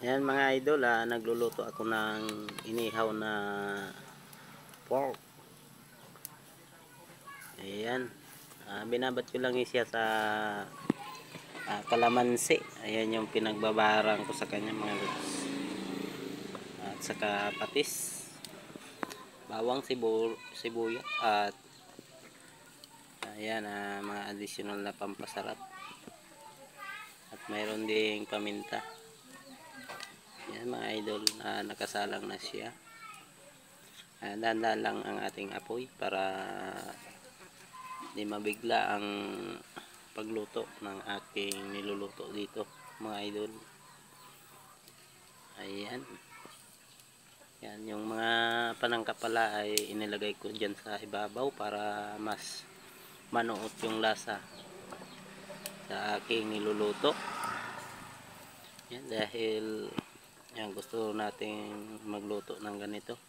Ayan mga idol, nagluluto ako ng inihaw na pork. Ayan, binabat ko lang siya sa kalamansi. Ayan yung pinagbabarang ko sa kanya mga lods. At saka patis, bawang, sibuyas at ayan, mga additional na pampasarap. At mayroon ding paminta. Ayan mga idol, nakasalang na siya. Dahan-dahan lang ang ating apoy para di mabigla ang pagluto ng aking niluluto dito mga idol. Ayan. Yan, yung mga panangka pala ay inilagay ko dyan sa ibabaw para mas manuot yung lasa sa aking niluluto. Yan, dahil yan, gusto natin magluto ng ganito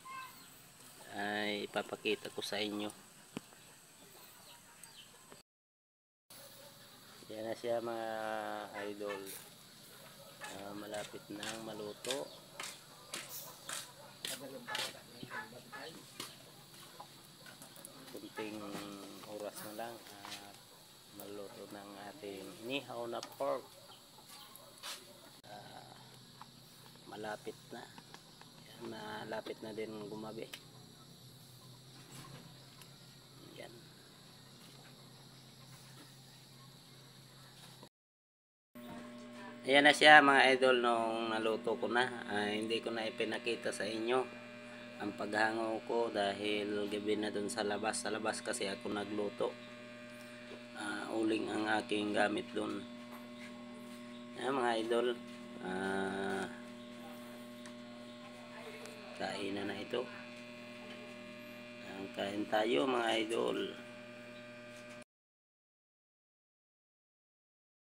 ay ipapakita ko sa inyo. Yan na siya mga idol, malapit nang maluto. Kunting oras na lang at maluto ng ating inihaw na pork. Malapit na. Yan, malapit na din gumabi. Yan. Ayan na siya mga idol, nung naluto ko na. Hindi ko na ipinakita sa inyo ang paghangaw ko dahil gabi na dun sa labas. Sa labas kasi ako nagluto. Uling ang aking gamit dun. Ayan mga idol. Kain na ito. Kain tayo mga idol.